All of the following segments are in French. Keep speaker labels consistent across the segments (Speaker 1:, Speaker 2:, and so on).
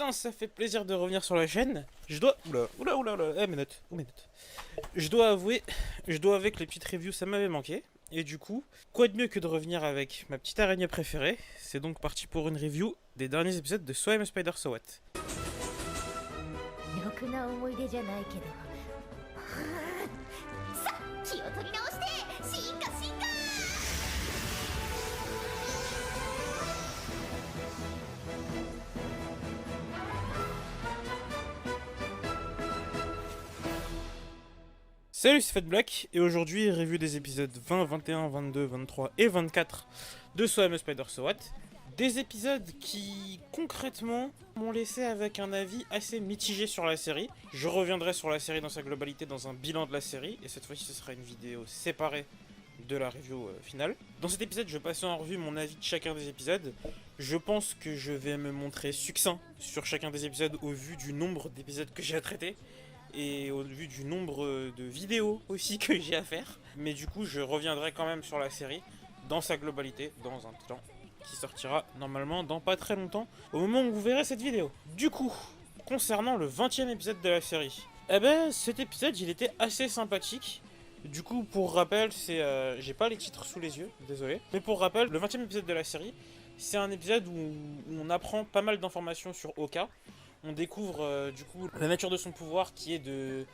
Speaker 1: enfin, ça fait plaisir de revenir sur la chaîne. Je dois... Oula, mes notes, où mes notes. Je dois avouer que les petites reviews, ça m'avait manqué. Et du coup, quoi de mieux que de revenir avec ma petite araignée préférée. C'est donc parti pour une review des derniers épisodes de So I'm a Spider So What.
Speaker 2: ろくな思い出じゃないけどさあ気を取り直して進化進化
Speaker 1: Salut, c'est Fat Black, et aujourd'hui, review des épisodes 20, 21, 22, 23 et 24 de So I'm a Spider So What. Des épisodes qui, concrètement, m'ont laissé avec un avis assez mitigé sur la série. Je reviendrai sur la série dans sa globalité dans un bilan de la série, et cette fois-ci, ce sera une vidéo séparée de la review finale. Dans cet épisode, je passe en revue mon avis de chacun des épisodes. Je pense que je vais me montrer succinct sur chacun des épisodes au vu du nombre d'épisodes que j'ai à traiter. Et au vu du nombre de vidéos aussi que j'ai à faire. Mais du coup, je reviendrai quand même sur la série dans sa globalité, dans un temps qui sortira normalement dans pas très longtemps, au moment où vous verrez cette vidéo. Du coup, concernant le 20e épisode de la série, eh ben, cet épisode, il était assez sympathique. Du coup, pour rappel, c'est... j'ai pas les titres sous les yeux, désolé. Mais pour rappel, le 20e épisode de la série, c'est un épisode où on apprend pas mal d'informations sur Oka. On découvre du coup la nature de son pouvoir qui est de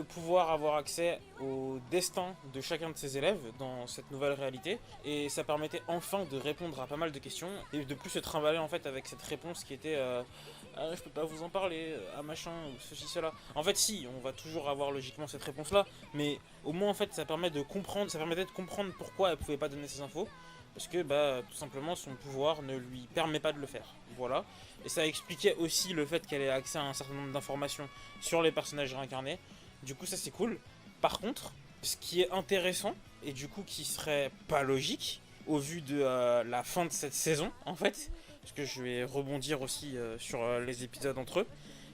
Speaker 1: pouvoir avoir accès au destin de chacun de ses élèves dans cette nouvelle réalité. Et ça permettait enfin de répondre à pas mal de questions et de plus se trimballer en fait avec cette réponse qui était ah, je peux pas vous en parler, ah machin, ou ceci, cela. En fait si, on va toujours avoir logiquement cette réponse là, mais au moins en fait ça permettait de comprendre pourquoi elle pouvait pas donner ces infos. Parce que bah tout simplement son pouvoir ne lui permet pas de le faire. Voilà. Et ça expliquait aussi le fait qu'elle ait accès à un certain nombre d'informations sur les personnages réincarnés. Du coup ça c'est cool. Par contre, ce qui est intéressant, et du coup qui serait pas logique, au vu de la fin de cette saison en fait, parce que je vais rebondir aussi sur les épisodes entre eux,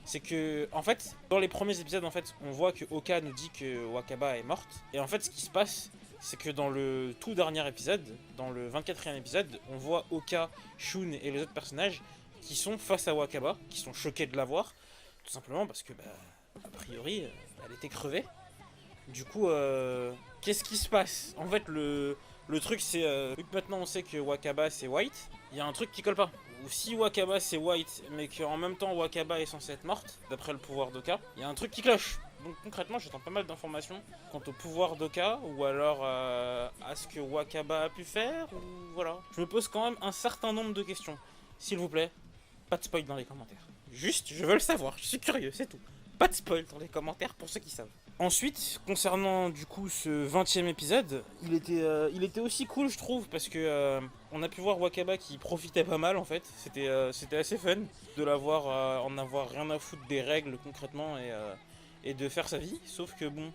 Speaker 1: c'est que en fait dans les premiers épisodes en fait on voit que Oka nous dit que Wakaba est morte. Et en fait ce qui se passe, c'est que dans le tout dernier épisode, dans le 24e épisode, on voit Oka, Shun et les autres personnages qui sont face à Wakaba, qui sont choqués de la voir, tout simplement parce que, bah, a priori, elle était crevée. Du coup, qu'est-ce qui se passe? En fait, le truc c'est, vu que maintenant on sait que Wakaba c'est White, il y a un truc qui colle pas. Ou si Wakaba c'est White, mais qu'en même temps Wakaba est censée être morte, d'après le pouvoir d'Oka, il y a un truc qui cloche. Donc concrètement, j'attends pas mal d'informations quant au pouvoir d'Oka, ou alors à ce que Wakaba a pu faire, ou voilà. Je me pose quand même un certain nombre de questions. S'il vous plaît, pas de spoil dans les commentaires. Juste, je veux le savoir, je suis curieux, c'est tout. Pas de spoil dans les commentaires pour ceux qui savent. Ensuite, concernant du coup ce 20e épisode, il était aussi cool je trouve, parce que on a pu voir Wakaba qui profitait pas mal en fait. C'était assez fun de la voir en avoir rien à foutre des règles concrètement et de faire sa vie. Sauf que bon,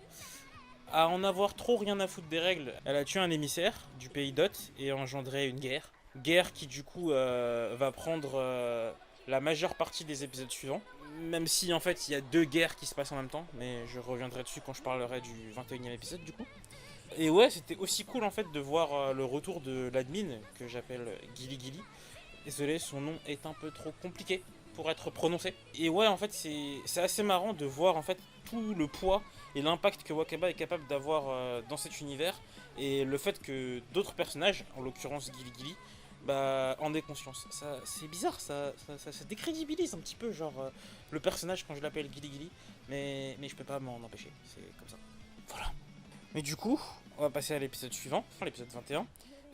Speaker 1: à en avoir trop rien à foutre des règles, elle a tué un émissaire du pays d'Oth et engendré une guerre. Guerre qui du coup va prendre la majeure partie des épisodes suivants. Même si en fait il y a deux guerres qui se passent en même temps, mais je reviendrai dessus quand je parlerai du 21e épisode du coup. Et ouais, c'était aussi cool en fait de voir le retour de l'admin que j'appelle Gili Gili. Désolé, son nom est un peu trop compliqué pour être prononcé. Et ouais, en fait, c'est assez marrant de voir en fait tout le poids et l'impact que Wakaba est capable d'avoir dans cet univers, et le fait que d'autres personnages, en l'occurrence Gili Gili, bah en aient conscience. Ça, c'est bizarre, ça décrédibilise un petit peu genre le personnage quand je l'appelle Gili Gili, mais je peux pas m'en empêcher, c'est comme ça. Voilà. Mais du coup, on va passer à l'épisode suivant, l'épisode 21,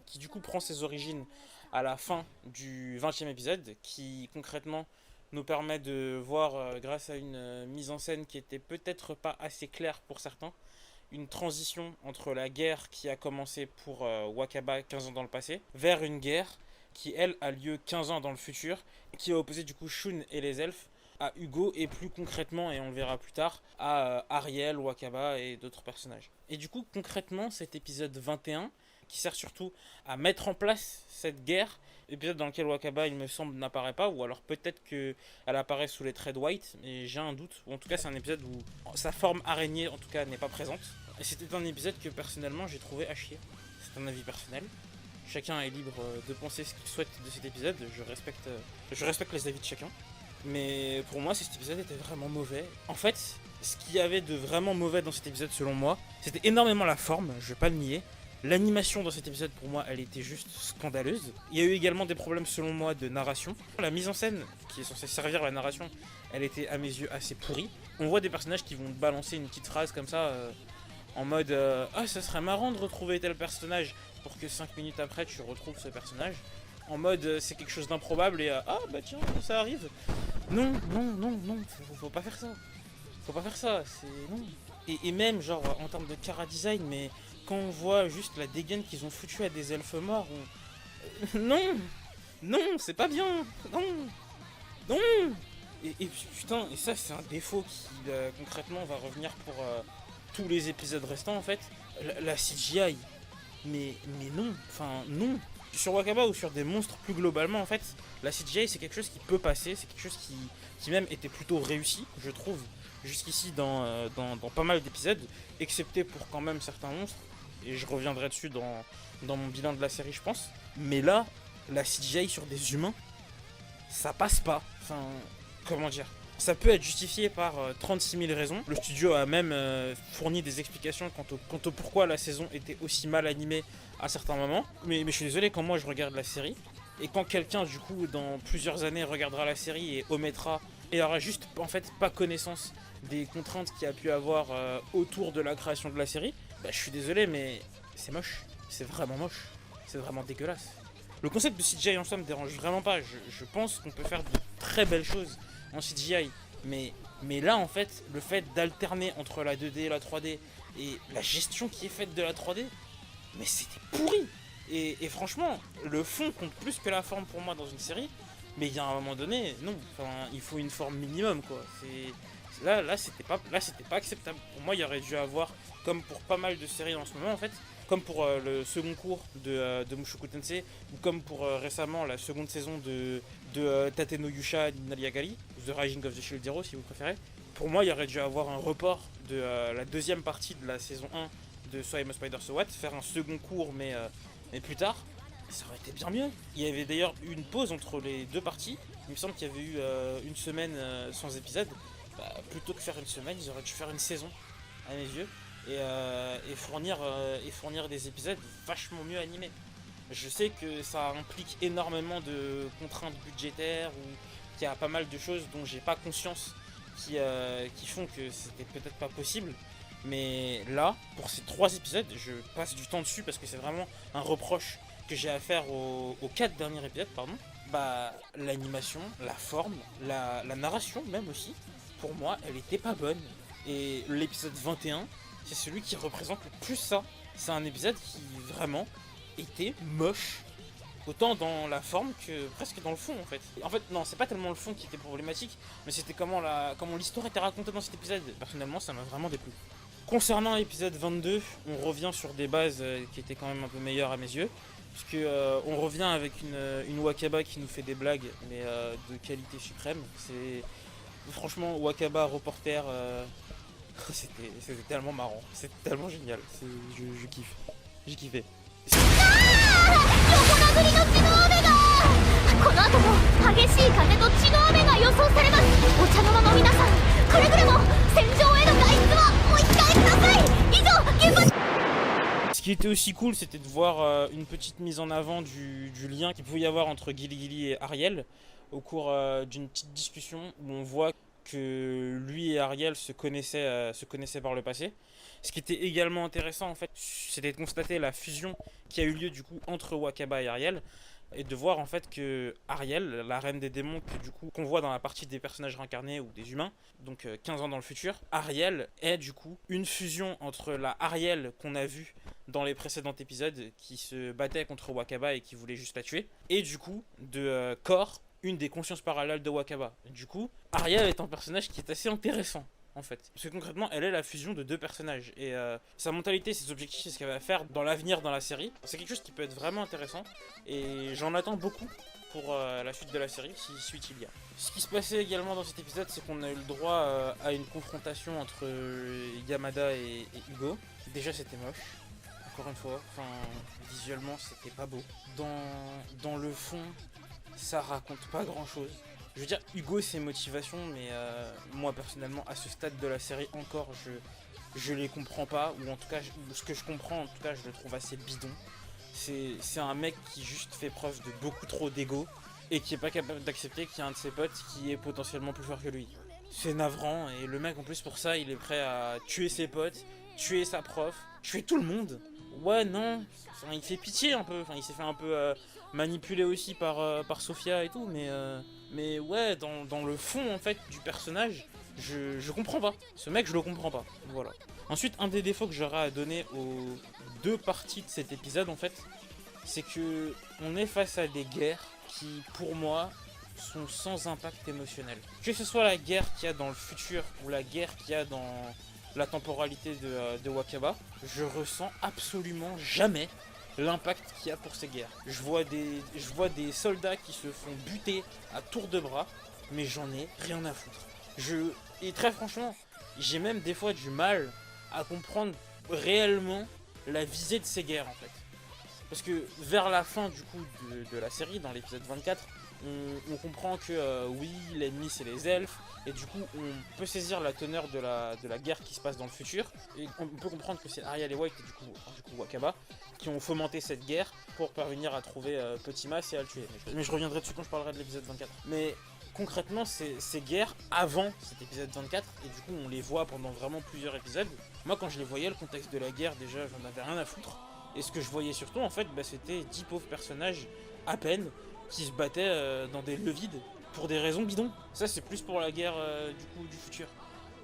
Speaker 1: qui du coup prend ses origines à la fin du 20e épisode, qui concrètement nous permet de voir, grâce à une mise en scène qui était peut-être pas assez claire pour certains, une transition entre la guerre qui a commencé pour Wakaba 15 ans dans le passé, vers une guerre qui elle a lieu 15 ans dans le futur, et qui a opposé du coup Shun et les elfes à Hugo, et plus concrètement, et on le verra plus tard, à Ariel, Wakaba et d'autres personnages. Et du coup concrètement cet épisode 21, qui sert surtout à mettre en place cette guerre, épisode dans lequel Wakaba il me semble n'apparaît pas, ou alors peut-être qu'elle apparaît sous les traits de White, mais j'ai un doute, ou en tout cas c'est un épisode où sa forme araignée en tout cas n'est pas présente. Et c'était un épisode que personnellement j'ai trouvé à chier, c'est un avis personnel. Chacun est libre de penser ce qu'il souhaite de cet épisode, je respecte les avis de chacun. Mais pour moi, cet épisode était vraiment mauvais. En fait, ce qu'il y avait de vraiment mauvais dans cet épisode, selon moi, c'était énormément la forme, je vais pas le nier. L'animation dans cet épisode, pour moi, elle était juste scandaleuse. Il y a eu également des problèmes, selon moi, de narration. La mise en scène, qui est censée servir la narration, elle était, à mes yeux, assez pourrie. On voit des personnages qui vont te balancer une petite phrase comme ça, en mode ah, ça serait marrant de retrouver tel personnage, pour que 5 minutes après, tu retrouves ce personnage. En mode c'est quelque chose d'improbable et ah bah tiens, ça arrive. Non, faut pas faire ça. Faut pas faire ça, c'est non. Et même genre en termes de chara design, mais quand on voit juste la dégaine qu'ils ont foutu à des elfes morts, non, c'est pas bien, non. Et putain, et ça c'est un défaut qui concrètement va revenir pour tous les épisodes restants en fait. La CGI, mais non, enfin non. Sur Wakaba ou sur des monstres plus globalement en fait, la CGI c'est quelque chose qui peut passer, c'est quelque chose qui même était plutôt réussi, je trouve, jusqu'ici dans pas mal d'épisodes, excepté pour quand même certains monstres, et je reviendrai dessus dans mon bilan de la série je pense. Mais là, la CGI sur des humains, ça passe pas, enfin, comment dire, ça peut être justifié par 36 000 raisons. Le studio a même fourni des explications quant au pourquoi la saison était aussi mal animée à certains moments. Mais je suis désolé, quand moi je regarde la série, et quand quelqu'un du coup dans plusieurs années regardera la série et omettra, et aura juste en fait pas connaissance des contraintes qu'il y a pu avoir autour de la création de la série, bah je suis désolé mais c'est moche, c'est vraiment moche, c'est vraiment dégueulasse. Le concept de CGI en soi me dérange vraiment pas, je pense qu'on peut faire de très belles choses en CGI, mais là en fait le fait d'alterner entre la 2D et la 3D et la gestion qui est faite de la 3D, mais c'était pourri. Et franchement, le fond compte plus que la forme pour moi dans une série, mais il y a un moment donné, non, enfin, il faut une forme minimum quoi. Là c'était pas acceptable. Pour moi, il y aurait dû avoir, comme pour pas mal de séries en ce moment en fait, comme pour le second cours de Mushoku Tensei, ou comme pour récemment la seconde saison de Tate no Yusha Nariagari, The Rising of the Shield Hero si vous préférez. Pour moi, il y aurait dû avoir un report de la deuxième partie de la saison 1 de So I Am a Spider So What, faire un second cours mais plus tard, ça aurait été bien mieux. Il y avait d'ailleurs eu une pause entre les deux parties, il me semble qu'il y avait eu une semaine sans épisode. Bah, plutôt que faire une semaine, ils auraient dû faire une saison, à mes yeux, et fournir des épisodes vachement mieux animés. Je sais que ça implique énormément de contraintes budgétaires, ou qu'il y a pas mal de choses dont j'ai pas conscience qui font que c'était peut-être pas possible. Mais là, pour ces 3 épisodes, je passe du temps dessus parce que c'est vraiment un reproche que j'ai à faire aux 4 derniers épisodes, pardon. Bah, l'animation, la forme, la narration même aussi, pour moi, elle était pas bonne. Et l'épisode 21, c'est celui qui représente le plus ça. C'est un épisode qui vraiment était moche, autant dans la forme que presque dans le fond en fait. En fait non, c'est pas tellement le fond qui était problématique, mais c'était comment l'histoire était racontée dans cet épisode. Personnellement, ça m'a vraiment déplu. Concernant l'épisode 22, on revient sur des bases qui étaient quand même un peu meilleures à mes yeux, puisque on revient avec une Wakaba qui nous fait des blagues, mais de qualité suprême. C'est franchement Wakaba reporter, c'était tellement marrant, c'était tellement génial. Je kiffe, j'ai kiffé.
Speaker 2: 横殴りの血の雨がこの後も激しい風と血の雨が予想されます。お茶の間の皆さん、くれぐれも戦場への外出はお控えください。以上、現場。
Speaker 1: Ce qui était aussi cool, c'était de voir une petite mise en avant du lien qu'il pouvait y avoir entre Gilly Gilly et Ariel au cours d'une petite discussion où on voit que lui et Ariel se connaissaient par le passé. Ce qui était également intéressant en fait, c'était de constater la fusion qui a eu lieu du coup entre Wakaba et Ariel, et de voir en fait que Ariel, la reine des démons que du coup qu'on voit dans la partie des personnages réincarnés ou des humains, donc 15 ans dans le futur, Ariel est du coup une fusion entre la Ariel qu'on a vue dans les précédents épisodes qui se battait contre Wakaba et qui voulait juste la tuer, et du coup de Kor, une des consciences parallèles de Wakaba. Du coup, Ariel est un personnage qui est assez intéressant en fait. Parce que concrètement, elle est la fusion de 2 personnages. Et sa mentalité, ses objectifs, ce qu'elle va faire dans l'avenir dans la série, c'est quelque chose qui peut être vraiment intéressant. Et j'en attends beaucoup pour la suite de la série, si suite il y a. Ce qui se passait également dans cet épisode, c'est qu'on a eu le droit à une confrontation entre Yamada et Hugo. Déjà, c'était moche. Encore une fois, enfin, visuellement, c'était pas beau. Dans le fond, ça raconte pas grand chose. Je veux dire, Hugo, ses motivations, mais moi personnellement, à ce stade de la série encore, je les comprends pas, ou en tout cas, ce que je comprends, en tout cas, je le trouve assez bidon. C'est un mec qui juste fait preuve de beaucoup trop d'ego et qui est pas capable d'accepter qu'il y a un de ses potes qui est potentiellement plus fort que lui. C'est navrant, et le mec en plus pour ça, il est prêt à tuer ses potes, tuer sa prof, tuer tout le monde. Ouais, non, enfin, il fait pitié un peu, enfin, il s'est fait un peu manipuler aussi par Sophia et tout, mais ouais, dans le fond en fait du personnage, je comprends pas. Ce mec, je le comprends pas. Voilà. Ensuite, un des défauts que j'aurais à donner aux deux parties de cet épisode, en fait, c'est que on est face à des guerres qui, pour moi, sont sans impact émotionnel. Que ce soit la guerre qu'il y a dans le futur ou la guerre qu'il y a dans la temporalité de Wakaba, je ressens absolument jamais l'impact qu'il y a pour ces guerres. Je vois des soldats qui se font buter à tour de bras, mais j'en ai rien à foutre. Et très franchement, j'ai même des fois du mal à comprendre réellement la visée de ces guerres en fait. Parce que vers la fin du coup de la série, dans l'épisode 24, on comprend que oui, l'ennemi c'est les elfes, et du coup on peut saisir la teneur de la guerre qui se passe dans le futur, et on peut comprendre que c'est Ariel et White, et du coup Wakaba, qui ont fomenté cette guerre pour parvenir à trouver Petit Mas et à le tuer. Mais je reviendrai dessus quand je parlerai de l'épisode 24. Mais concrètement, ces guerres avant cet épisode 24, et du coup on les voit pendant vraiment plusieurs épisodes. Moi quand je les voyais, le contexte de la guerre, déjà j'en avais rien à foutre. Et ce que je voyais surtout en fait, c'était 10 pauvres personnages à peine qui se battaient dans des lieux vides pour des raisons bidons. Ça c'est plus pour la guerre du futur.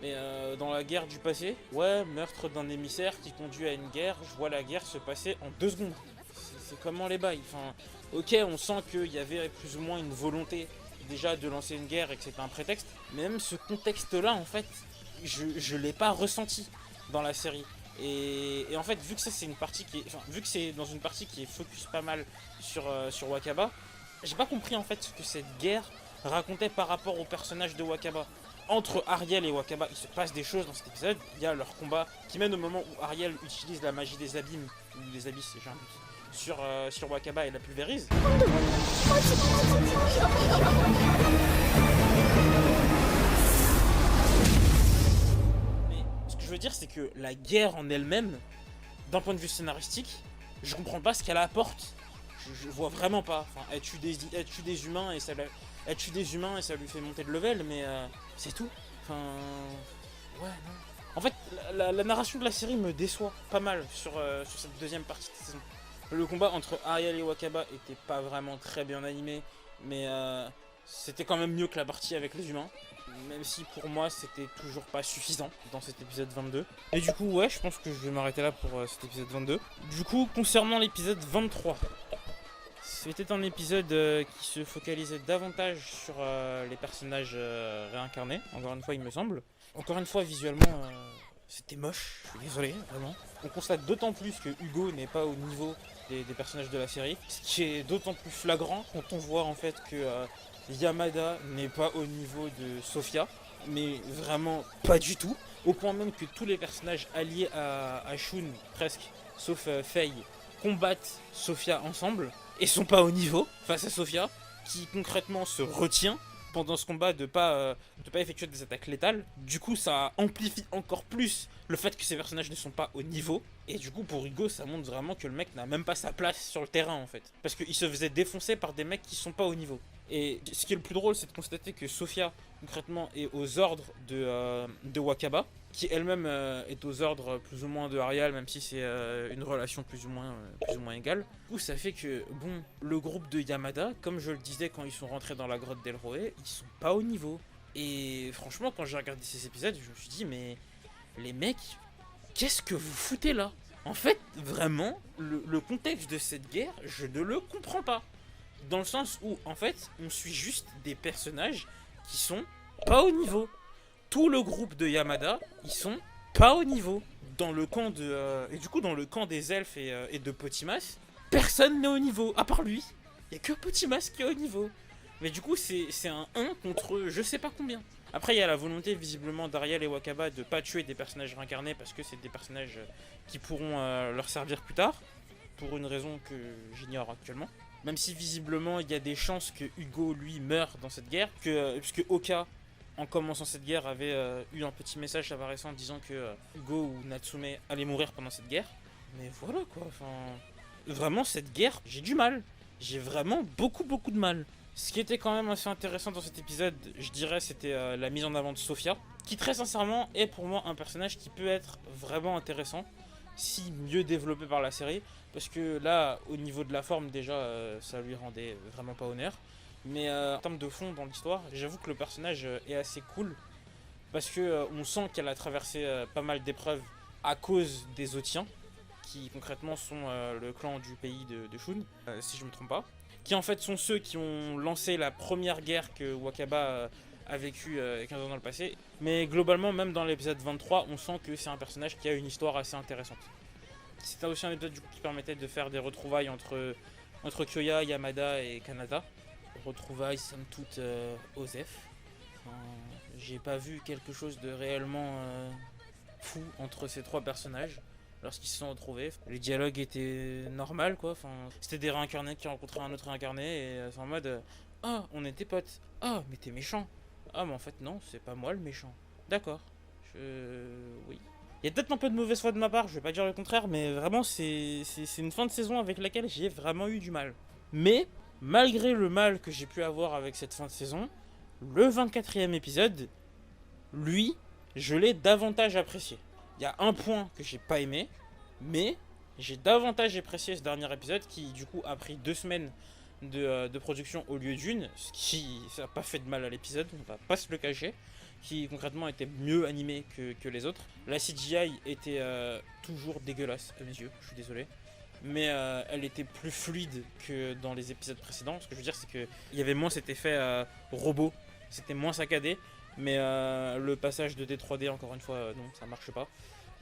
Speaker 1: Mais dans la guerre du passé, ouais, meurtre d'un émissaire qui conduit à une guerre, je vois la guerre se passer en 2 secondes. C'est comment les bails. Enfin, ok, on sent qu'il y avait plus ou moins une volonté déjà de lancer une guerre et que c'était un prétexte, mais même ce contexte-là, en fait, je l'ai pas ressenti dans la série. Et en fait, vu que ça c'est une partie qui est, enfin, vu que c'est dans une partie qui est focus pas mal sur Wakaba, j'ai pas compris en fait ce que cette guerre racontait par rapport au personnage de Wakaba. Entre Ariel et Wakaba, il se passe des choses dans cet épisode. Il y a leur combat qui mène au moment où Ariel utilise la magie des abîmes, ou des abysses, j'ai un doute, sur Wakaba et la pulvérise. Mais ce que je veux dire, c'est que la guerre en elle-même, d'un point de vue scénaristique, je comprends pas ce qu'elle apporte. Je vois vraiment pas. Enfin, elle tue des humains et ça lui fait monter de level, mais c'est tout. Enfin, ouais, non. En fait, la narration de la série me déçoit pas mal sur cette deuxième partie de saison. Le combat entre Ariel et Wakaba était pas vraiment très bien animé, mais c'était quand même mieux que la partie avec les humains. Même si pour moi c'était toujours pas suffisant dans cet épisode 22. Et du coup ouais, je pense que je vais m'arrêter là pour cet épisode 22. Du coup concernant l'épisode 23, c'était un épisode qui se focalisait davantage sur les personnages réincarnés, encore une fois il me semble. Encore une fois visuellement c'était moche, je suis désolé vraiment. On constate d'autant plus que Hugo n'est pas au niveau des personnages de la série, ce qui est d'autant plus flagrant quand on voit en fait que Yamada n'est pas au niveau de Sophia, mais vraiment pas du tout, au point même que tous les personnages alliés à Shun, presque, sauf Faye, combattent Sophia ensemble et sont pas au niveau face à Sophia, qui concrètement se retient pendant ce combat de pas effectuer des attaques létales. Du coup ça amplifie encore plus le fait que ces personnages ne sont pas au niveau. Et du coup pour Hugo ça montre vraiment que le mec n'a même pas sa place sur le terrain en fait. Parce qu'il se faisait défoncer par des mecs qui sont pas au niveau. Et ce qui est le plus drôle c'est de constater que Sophia concrètement est aux ordres de Wakaba, qui elle-même est aux ordres plus ou moins de Ariel, même si c'est une relation plus ou moins égale. Du coup ça fait que bon, le groupe de Yamada, comme je le disais quand ils sont rentrés dans la grotte d'Elroé, ils sont pas au niveau. Et franchement quand j'ai regardé ces épisodes je me suis dit mais les mecs, qu'est-ce que vous foutez là? En fait vraiment le contexte de cette guerre je ne le comprends pas. Dans le sens où en fait on suit juste des personnages qui sont pas au niveau. Tout le groupe de Yamada, ils sont pas au niveau. Dans le camp et du coup dans le camp des elfes et de Potimas, personne n'est au niveau, à part lui. Il y a que Potimas qui est au niveau. Mais du coup c'est un 1 contre je sais pas combien. Après il y a la volonté visiblement d'Ariel et Wakaba de pas tuer des personnages réincarnés parce que c'est des personnages qui pourront leur servir plus tard. Pour une raison que j'ignore actuellement. Même si visiblement il y a des chances que Hugo lui meure dans cette guerre, puisque Oka en commençant cette guerre avait eu un petit message apparaissant disant que Hugo ou Natsume allaient mourir pendant cette guerre. Mais voilà quoi, enfin... Vraiment cette guerre, j'ai du mal. J'ai vraiment beaucoup de mal. Ce qui était quand même assez intéressant dans cet épisode, je dirais, c'était la mise en avant de Sophia, qui très sincèrement est pour moi un personnage qui peut être vraiment intéressant, si mieux développé par la série, parce que là, au niveau de la forme déjà, ça lui rendait vraiment pas honneur. Mais en termes de fond dans l'histoire, j'avoue que le personnage est assez cool, parce que on sent qu'elle a traversé pas mal d'épreuves à cause des Otiens, qui concrètement sont le clan du pays de Shun, si je me trompe pas, qui en fait sont ceux qui ont lancé la première guerre que Wakaba a vécue 15 ans dans le passé. Mais globalement, même dans l'épisode 23, on sent que c'est un personnage qui a une histoire assez intéressante. C'était aussi un épisode du coup, qui permettait de faire des retrouvailles entre Kyoya, Yamada et Kanata. Retrouvailles somme toute Osef. Enfin, j'ai pas vu quelque chose de réellement fou entre ces trois personnages lorsqu'ils se sont retrouvés. Les dialogues étaient normaux quoi, enfin, c'était des réincarnés qui rencontraient un autre réincarné et c'est en mode ah on était potes, ah mais t'es méchant, ah mais en fait non c'est pas moi le méchant, d'accord, oui. Il y a peut-être un peu de mauvaise foi de ma part, je vais pas dire le contraire, mais vraiment c'est une fin de saison avec laquelle j'ai vraiment eu du mal. Mais malgré le mal que j'ai pu avoir avec cette fin de saison, le 24e épisode, lui, je l'ai davantage apprécié. Il y a un point que j'ai pas aimé, mais j'ai davantage apprécié ce dernier épisode qui du coup a pris 2 semaines de production au lieu d'une, ce qui n'a pas fait de mal à l'épisode, on va pas se le cacher, qui concrètement était mieux animé que les autres. La CGI était toujours dégueulasse à mes yeux, je suis désolé, mais elle était plus fluide que dans les épisodes précédents. Ce que je veux dire c'est qu'il y avait moins cet effet robot, c'était moins saccadé. Mais le passage 2D 3D encore une fois non ça marche pas.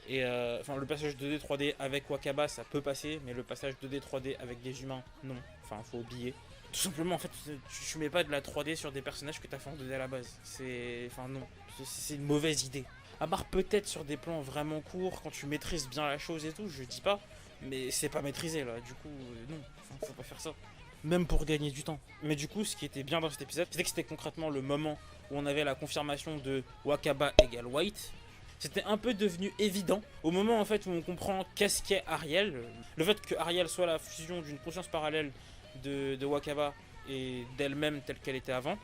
Speaker 1: Et enfin le passage 2D 3D avec Wakaba ça peut passer, mais le passage 2D 3D avec des humains non, enfin faut oublier. Tout simplement en fait tu mets pas de la 3D sur des personnages que t'as fait en 2D à la base. Enfin non, c'est une mauvaise idée. À part peut-être sur des plans vraiment courts quand tu maîtrises bien la chose et tout, je dis pas, mais c'est pas maîtrisé là, du coup non, enfin, faut pas faire ça. Même pour gagner du temps. Mais du coup, ce qui était bien dans cet épisode, c'était que c'était concrètement le moment où on avait la confirmation de Wakaba égale White. C'était un peu devenu évident au moment en fait où on comprend qu'est-ce qu'est Ariel. Le fait que Ariel soit la fusion d'une conscience parallèle de Wakaba et d'elle-même telle qu'elle était avant,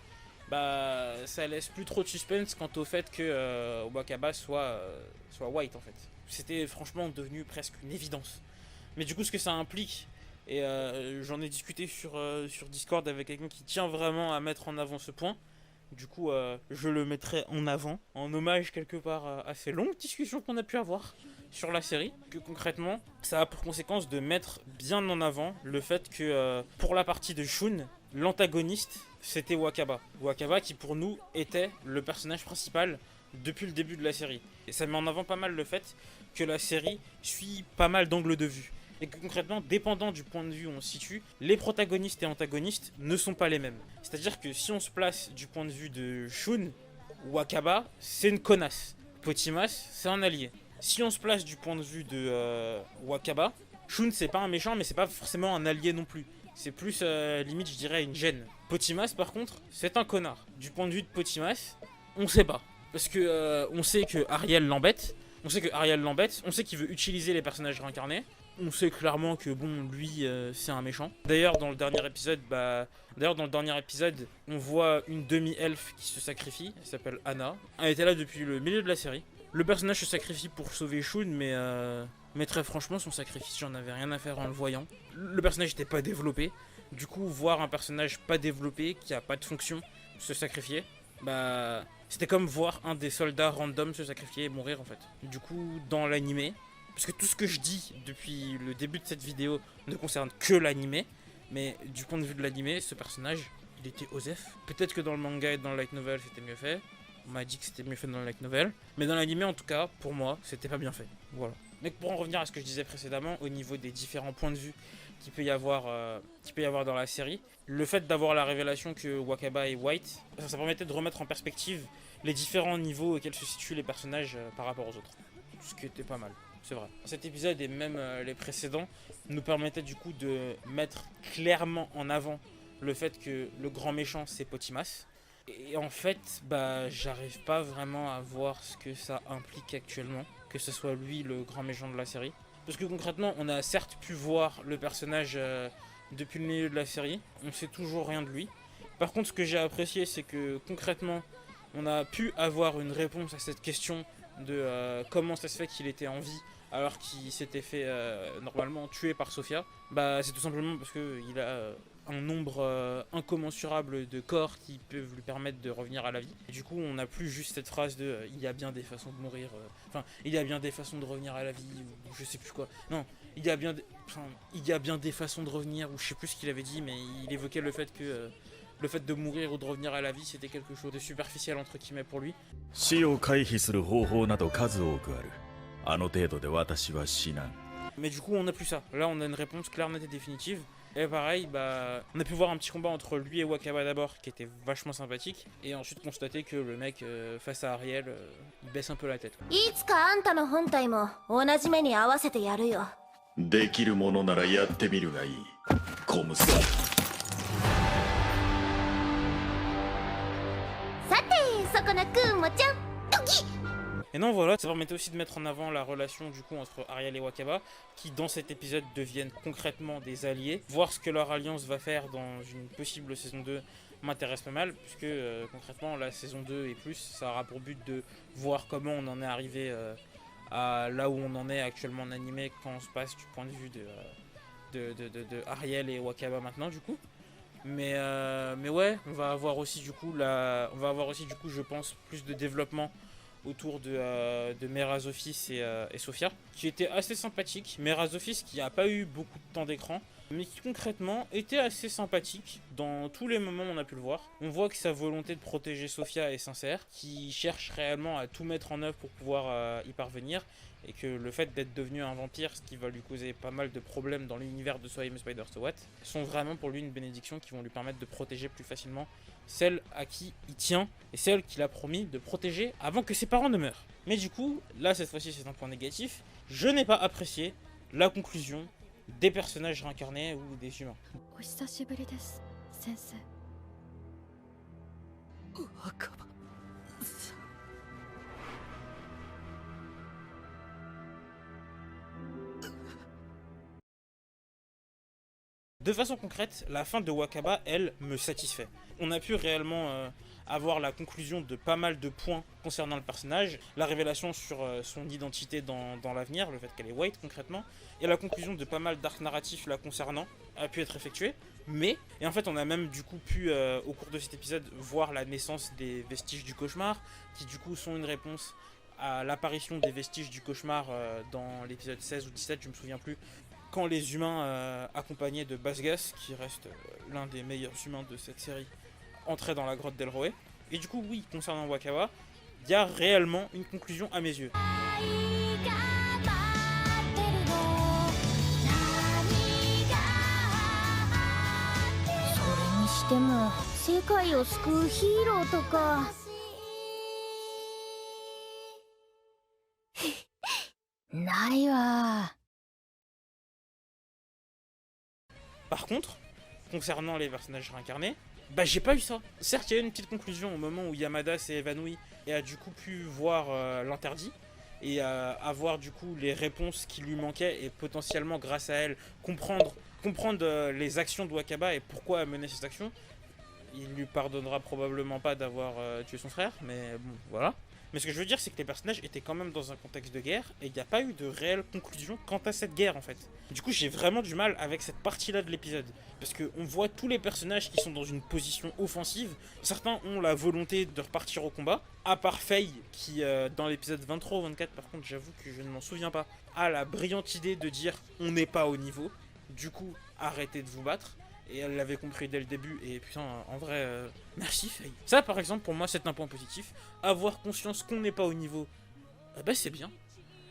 Speaker 1: bah ça laisse plus trop de suspense quant au fait que Wakaba soit White en fait. C'était franchement devenu presque une évidence. Mais du coup, ce que ça implique, et j'en ai discuté sur Discord avec quelqu'un qui tient vraiment à mettre en avant ce point. Du coup, je le mettrai en avant, en hommage quelque part à ces longues discussions qu'on a pu avoir sur la série. Que concrètement, ça a pour conséquence de mettre bien en avant le fait que pour la partie de Shun, l'antagoniste, c'était Wakaba. Wakaba qui pour nous était le personnage principal depuis le début de la série. Et ça met en avant pas mal le fait que la série suit pas mal d'angles de vue. Et que concrètement, dépendant du point de vue où on se situe, les protagonistes et antagonistes ne sont pas les mêmes. C'est-à-dire que si on se place du point de vue de Shun, Wakaba, c'est une connasse. Potimas, c'est un allié. Si on se place du point de vue de Wakaba, Shun, c'est pas un méchant, mais c'est pas forcément un allié non plus. C'est plus, limite, je dirais, une gêne. Potimas, par contre, c'est un connard. Du point de vue de Potimas, on sait pas. Parce que on sait que Ariel l'embête, on sait qu'il veut utiliser les personnages réincarnés. On sait clairement que bon, lui, c'est un méchant. D'ailleurs, dans le dernier épisode, on voit une demi-elfe qui se sacrifie. Elle s'appelle Anna. Elle était là depuis le milieu de la série. Le personnage se sacrifie pour sauver Shun, mais très franchement, son sacrifice, j'en avais rien à faire en le voyant. Le personnage n'était pas développé. Du coup, voir un personnage pas développé, qui a pas de fonction, se sacrifier, bah, c'était comme voir un des soldats random se sacrifier et mourir en fait. Du coup, dans l'animé, parce que tout ce que je dis depuis le début de cette vidéo ne concerne que l'animé, mais du point de vue de l'animé, ce personnage, il était Osef. Peut-être que dans le manga et dans le light novel, c'était mieux fait. On m'a dit que c'était mieux fait dans le light novel. Mais dans l'animé, en tout cas, pour moi, c'était pas bien fait. Voilà. Mais pour en revenir à ce que je disais précédemment, au niveau des différents points de vue qu'il peut y avoir dans la série, le fait d'avoir la révélation que Wakaba est White, ça permettait de remettre en perspective les différents niveaux auxquels se situent les personnages par rapport aux autres. Ce qui était pas mal. c'est vrai. Cet épisode et même les précédents nous permettaient du coup de mettre clairement en avant le fait que le grand méchant c'est Potimas. Et en fait, bah, j'arrive pas vraiment à voir ce que ça implique actuellement, que ce soit lui le grand méchant de la série. Parce que concrètement, on a certes pu voir le personnage depuis le milieu de la série, on sait toujours rien de lui. Par contre, ce que j'ai apprécié, c'est que concrètement, on a pu avoir une réponse à cette question de comment ça se fait qu'il était en vie alors qu'il s'était fait normalement tuer par Sophia. Bah, c'est tout simplement parce qu'il a un nombre incommensurable de corps qui peuvent lui permettre de revenir à la vie. Et du coup, on n'a plus juste cette phrase de il y a bien des façons de mourir, enfin, il y a bien des façons de revenir à la vie, ou je sais plus quoi. Non, il y a bien des façons de revenir, ou je sais plus ce qu'il avait dit, mais il évoquait le fait que le fait de mourir ou de revenir à la vie, c'était quelque chose de superficiel entre guillemets pour lui.
Speaker 3: 死を回避する方法など数多くある。あの程度で私は死なん。
Speaker 1: Mais du coup, on n'a plus ça. Là, on a une réponse claire, nette et définitive. Et pareil, bah, on a pu voir un petit combat entre lui et Wakaba d'abord, qui était vachement sympathique. Et ensuite constater que le mec, face à Ariel, il baisse un peu la tête.
Speaker 2: いつかあんたの本体も同じ目に合わせてやるよ。
Speaker 3: できるものならやってみるがいい。コムス。
Speaker 2: さて、そこなくんもちゃん、ドキッ。
Speaker 1: Et non, voilà, ça permettait aussi de mettre en avant la relation du coup entre Ariel et Wakaba, qui dans cet épisode deviennent concrètement des alliés. Voir ce que leur alliance va faire dans une possible saison 2 m'intéresse pas mal, puisque concrètement la saison 2 et plus, ça aura pour but de voir comment on en est arrivé à là où on en est actuellement en animé quand on se passe du point de vue de Ariel et Wakaba maintenant du coup. Mais ouais, on va avoir aussi du coup je pense plus de développement autour de Merazofis et Sophia, qui était assez sympathique. Merazofis qui n'a pas eu beaucoup de temps d'écran, mais qui concrètement était assez sympathique dans tous les moments où on a pu le voir. On voit que sa volonté de protéger Sophia est sincère, qu'il cherche réellement à tout mettre en œuvre pour pouvoir y parvenir, et que le fait d'être devenu un vampire, ce qui va lui causer pas mal de problèmes dans l'univers de So I Am a Spider So What, sont vraiment pour lui une bénédiction qui vont lui permettre de protéger plus facilement celle à qui il tient et celle qu'il a promis de protéger avant que ses parents ne meurent. Mais du coup, là cette fois-ci c'est un point négatif, je n'ai pas apprécié la conclusion des personnages réincarnés ou des humains.
Speaker 2: お久しぶりです、先生。
Speaker 4: 若葉さん。
Speaker 1: De façon concrète, la fin de Wakaba, elle, me satisfait. On a pu réellement avoir la conclusion de pas mal de points concernant le personnage, la révélation sur son identité dans l'avenir, le fait qu'elle est white concrètement, et la conclusion de pas mal d'arcs narratifs la concernant a pu être effectuée. Mais, et en fait on a même du coup pu, au cours de cet épisode, voir la naissance des vestiges du cauchemar, qui du coup sont une réponse à l'apparition des vestiges du cauchemar dans l'épisode 16 ou 17, je me souviens plus, quand les humains accompagnés de Basgas, qui reste l'un des meilleurs humains de cette série, entraient dans la grotte d'Elroé. Et du coup, oui, concernant Wakaba, il y a réellement une conclusion à mes yeux.
Speaker 2: でも世界を救うヒーローとかないわ。
Speaker 1: Par contre, concernant les personnages réincarnés, bah j'ai pas eu ça. Certes, il y a eu une petite conclusion au moment où Yamada s'est évanoui et a du coup pu voir l'interdit et avoir du coup les réponses qui lui manquaient et potentiellement grâce à elle comprendre les actions de Wakaba et pourquoi mener ces actions. Il lui pardonnera probablement pas d'avoir tué son frère, mais bon, voilà. Mais ce que je veux dire, c'est que les personnages étaient quand même dans un contexte de guerre et il n'y a pas eu de réelle conclusion quant à cette guerre en fait. Du coup, j'ai vraiment du mal avec cette partie-là de l'épisode. Parce qu'on voit tous les personnages qui sont dans une position offensive. Certains ont la volonté de repartir au combat. À part Faye, qui dans l'épisode 23 ou 24, par contre, j'avoue que je ne m'en souviens pas, a la brillante idée de dire on n'est pas au niveau. Du coup, arrêtez de vous battre. Et elle l'avait compris dès le début, et putain, en vrai, merci Faye. Ça, par exemple, pour moi, c'est un point positif. Avoir conscience qu'on n'est pas au niveau, bah c'est bien.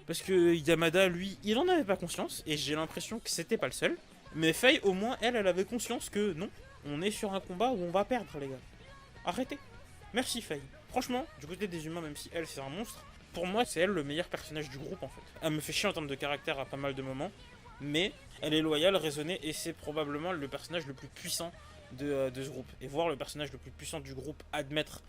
Speaker 1: Parce que Yamada, lui, il en avait pas conscience, et j'ai l'impression que c'était pas le seul. Mais Faye, au moins, elle avait conscience que non, on est sur un combat où on va perdre, les gars. Arrêtez. Merci Faye. Franchement, du côté des humains, même si elle, c'est un monstre, pour moi, c'est elle le meilleur personnage du groupe en fait. Elle me fait chier en termes de caractère à pas mal de moments, mais elle est loyale, raisonnée, et c'est probablement le personnage le plus puissant de ce groupe. Et voir le personnage le plus puissant du groupe admettre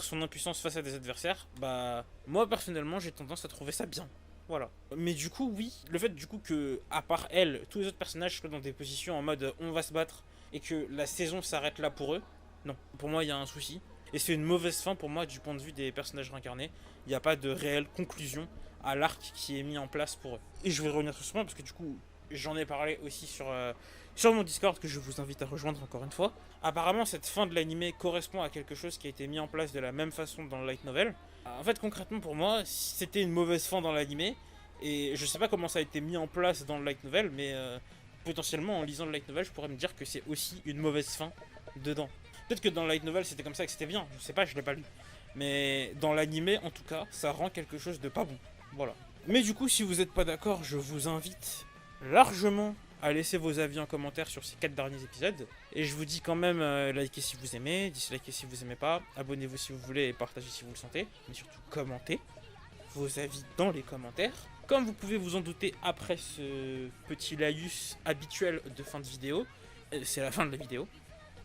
Speaker 1: son impuissance face à des adversaires, bah moi personnellement j'ai tendance à trouver ça bien. Voilà. Mais du coup, oui, le fait du coup que, à part elle, tous les autres personnages soient dans des positions en mode on va se battre et que la saison s'arrête là pour eux, non. Pour moi, il y a un souci. Et c'est une mauvaise fin pour moi du point de vue des personnages réincarnés. Il n'y a pas de réelle conclusion à l'arc qui est mis en place pour eux. Et je vais revenir sur ce point parce que du coup, j'en ai parlé aussi sur mon Discord que je vous invite à rejoindre encore une fois. Apparemment, cette fin de l'anime correspond à quelque chose qui a été mis en place de la même façon dans le light novel. En fait, concrètement, pour moi, c'était une mauvaise fin dans l'anime. Et je sais pas comment ça a été mis en place dans le light novel, mais potentiellement, en lisant le light novel, je pourrais me dire que c'est aussi une mauvaise fin dedans. Peut-être que dans le light novel, c'était comme ça que c'était bien. Je sais pas, je l'ai pas lu. Mais dans l'anime, en tout cas, ça rend quelque chose de pas bon. Voilà. Mais du coup, si vous n'êtes pas d'accord, je vous invite largement à laisser vos avis en commentaire sur ces 4 derniers épisodes. Et je vous dis quand même, likez si vous aimez, dislikez si vous aimez pas, abonnez-vous si vous voulez et partagez si vous le sentez. Mais surtout, commentez vos avis dans les commentaires. Comme vous pouvez vous en douter, après ce petit laïus habituel de fin de vidéo, c'est la fin de la vidéo.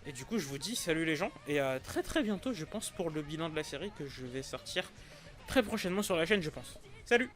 Speaker 1: Et du coup, je vous dis salut les gens, et à très très bientôt, je pense, pour le bilan de la série que je vais sortir très prochainement sur la chaîne, je pense. Salut!